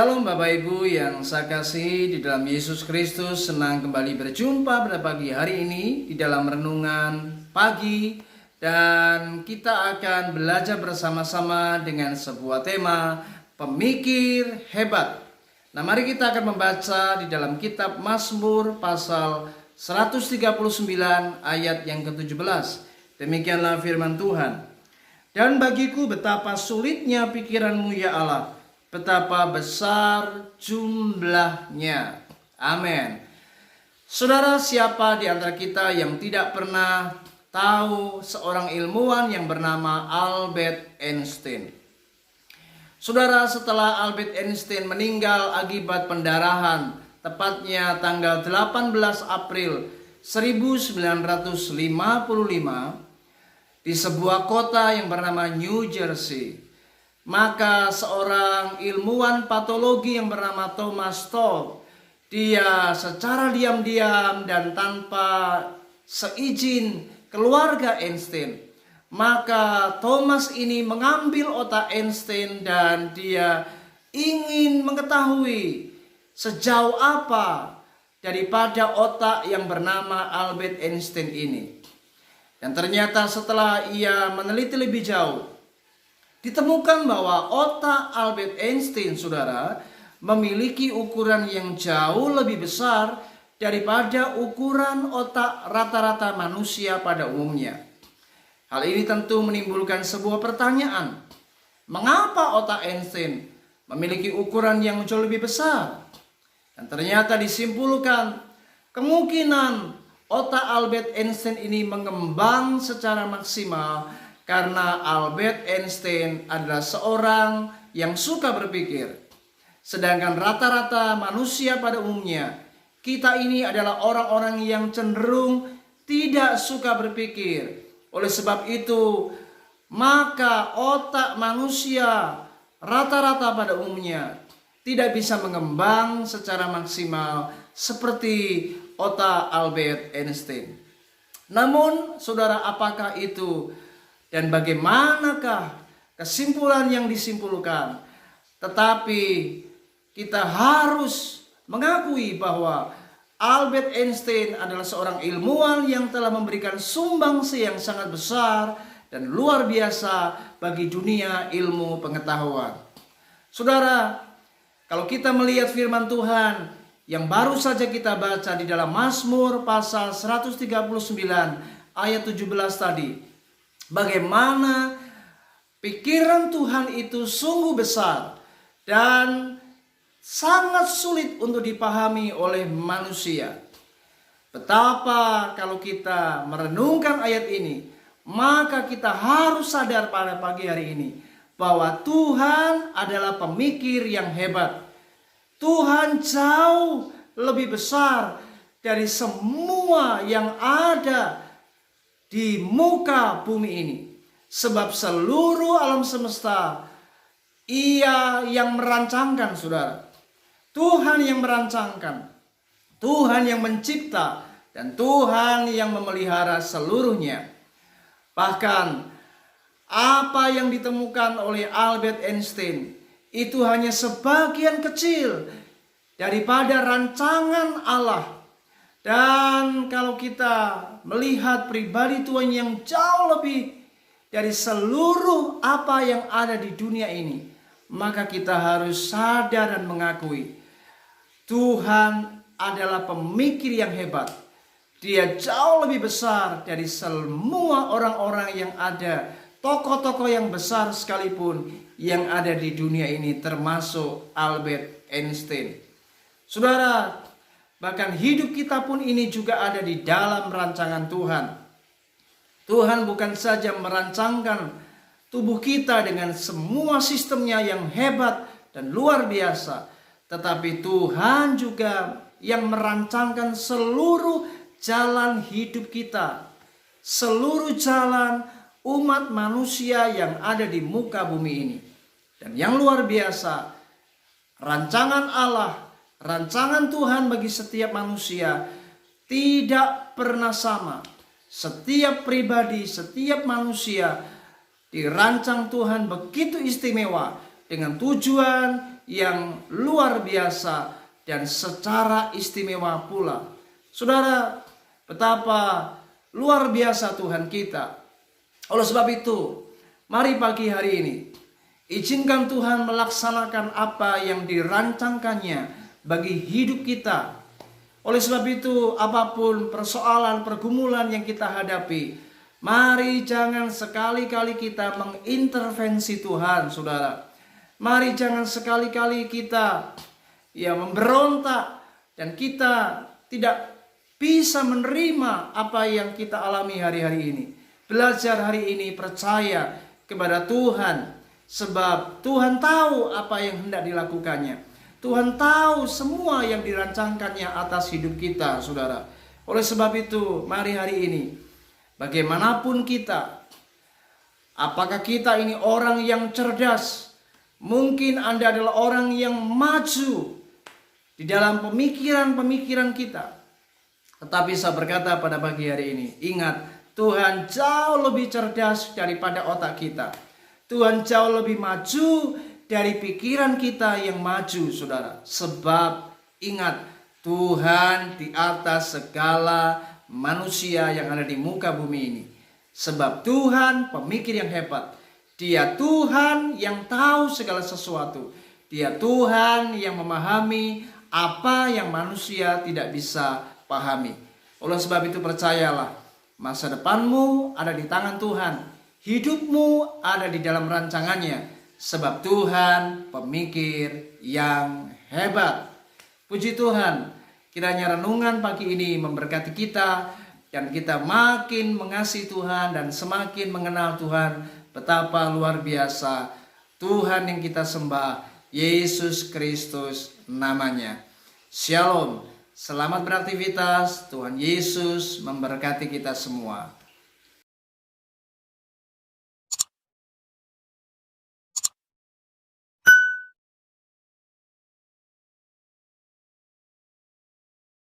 Shalom Bapak Ibu yang saya kasihi di dalam Yesus Kristus. Senang kembali berjumpa pada pagi hari ini di dalam renungan pagi. Dan kita akan belajar bersama-sama dengan sebuah tema pemikir hebat. Nah, mari kita akan membaca di dalam kitab Mazmur pasal 139 ayat yang ke-17. Demikianlah firman Tuhan. Dan bagiku betapa sulitnya pikiranmu ya Allah, betapa besar jumlahnya. Amin. Saudara, siapa di antara kita yang tidak pernah tahu seorang ilmuwan yang bernama Albert Einstein? Saudara, setelah Albert Einstein meninggal akibat pendarahan, tepatnya tanggal 18 April 1955 di sebuah kota yang bernama New Jersey, maka seorang ilmuwan patologi yang bernama Thomas Tolles, dia secara diam-diam dan tanpa seizin keluarga Einstein, maka Thomas ini mengambil otak Einstein dan dia ingin mengetahui sejauh apa daripada otak yang bernama Albert Einstein ini. Dan ternyata setelah ia meneliti lebih jauh, ditemukan bahwa otak Albert Einstein, saudara, memiliki ukuran yang jauh lebih besar daripada ukuran otak rata-rata manusia pada umumnya. Hal ini tentu menimbulkan sebuah pertanyaan. Mengapa otak Einstein memiliki ukuran yang jauh lebih besar? Dan ternyata disimpulkan kemungkinan otak Albert Einstein ini mengembang secara maksimal karena Albert Einstein adalah seorang yang suka berpikir. Sedangkan rata-rata manusia pada umumnya, kita ini adalah orang-orang yang cenderung tidak suka berpikir. Oleh sebab itu, maka otak manusia rata-rata pada umumnya tidak bisa mengembang secara maksimal seperti otak Albert Einstein. Namun, saudara, apakah itu dan bagaimanakah kesimpulan yang disimpulkan? Tetapi kita harus mengakui bahwa Albert Einstein adalah seorang ilmuwan yang telah memberikan sumbangsi yang sangat besar dan luar biasa bagi dunia ilmu pengetahuan. Saudara, kalau kita melihat firman Tuhan yang baru saja kita baca di dalam Mazmur pasal 139 ayat 17 tadi, bagaimana pikiran Tuhan itu sungguh besar dan sangat sulit untuk dipahami oleh manusia. Betapa kalau kita merenungkan ayat ini, maka kita harus sadar pada pagi hari ini bahwa Tuhan adalah pemikir yang hebat. Tuhan jauh lebih besar dari semua yang ada di muka bumi ini. Sebab seluruh alam semesta Ia yang merancangkan, saudara. Tuhan yang merancangkan, Tuhan yang mencipta, dan Tuhan yang memelihara seluruhnya. Bahkan apa yang ditemukan oleh Albert Einstein itu hanya sebagian kecil daripada rancangan Allah. Dan kalau kita melihat pribadi Tuhan yang jauh lebih dari seluruh apa yang ada di dunia ini, maka kita harus sadar dan mengakui Tuhan adalah pemikir yang hebat. Dia jauh lebih besar dari semua orang-orang yang ada, tokoh-tokoh yang besar sekalipun yang ada di dunia ini, termasuk Albert Einstein. Saudara, bahkan hidup kita pun ini juga ada di dalam rancangan Tuhan. Tuhan bukan saja merancangkan tubuh kita dengan semua sistemnya yang hebat dan luar biasa, tetapi Tuhan juga yang merancangkan seluruh jalan hidup kita, seluruh jalan umat manusia yang ada di muka bumi ini. Dan yang luar biasa, rancangan Allah, rancangan Tuhan bagi setiap manusia tidak pernah sama. Setiap pribadi, setiap manusia dirancang Tuhan begitu istimewa dengan tujuan yang luar biasa dan secara istimewa pula. Saudara, betapa luar biasa Tuhan kita. Oleh sebab itu, mari pagi hari ini izinkan Tuhan melaksanakan apa yang dirancangkannya bagi hidup kita. Oleh sebab itu, apapun persoalan, pergumulan yang kita hadapi, mari jangan sekali-kali kita mengintervensi Tuhan, saudara. Mari jangan sekali-kali kita memberontak dan kita tidak bisa menerima apa yang kita alami hari-hari ini. Belajar hari ini percaya kepada Tuhan, sebab Tuhan tahu apa yang hendak dilakukannya. Tuhan tahu semua yang dirancangkannya atas hidup kita, saudara. Oleh sebab itu, mari hari ini, bagaimanapun kita, apakah kita ini orang yang cerdas, mungkin Anda adalah orang yang maju di dalam pemikiran-pemikiran kita. Tetapi saya berkata pada pagi hari ini, ingat, Tuhan jauh lebih cerdas daripada otak kita. Tuhan jauh lebih maju dari pikiran kita yang maju, saudara. Sebab ingat, Tuhan di atas segala manusia yang ada di muka bumi ini. Sebab Tuhan pemikir yang hebat. Dia Tuhan yang tahu segala sesuatu. Dia Tuhan yang memahami apa yang manusia tidak bisa pahami. Oleh sebab itu percayalah, masa depanmu ada di tangan Tuhan. Hidupmu ada di dalam rancangannya. Sebab Tuhan pemikir yang hebat. Puji Tuhan, kiranya renungan pagi ini memberkati kita dan kita makin mengasihi Tuhan dan semakin mengenal Tuhan. Betapa luar biasa Tuhan yang kita sembah, Yesus Kristus namanya. Shalom, selamat beraktivitas. Tuhan Yesus memberkati kita semua.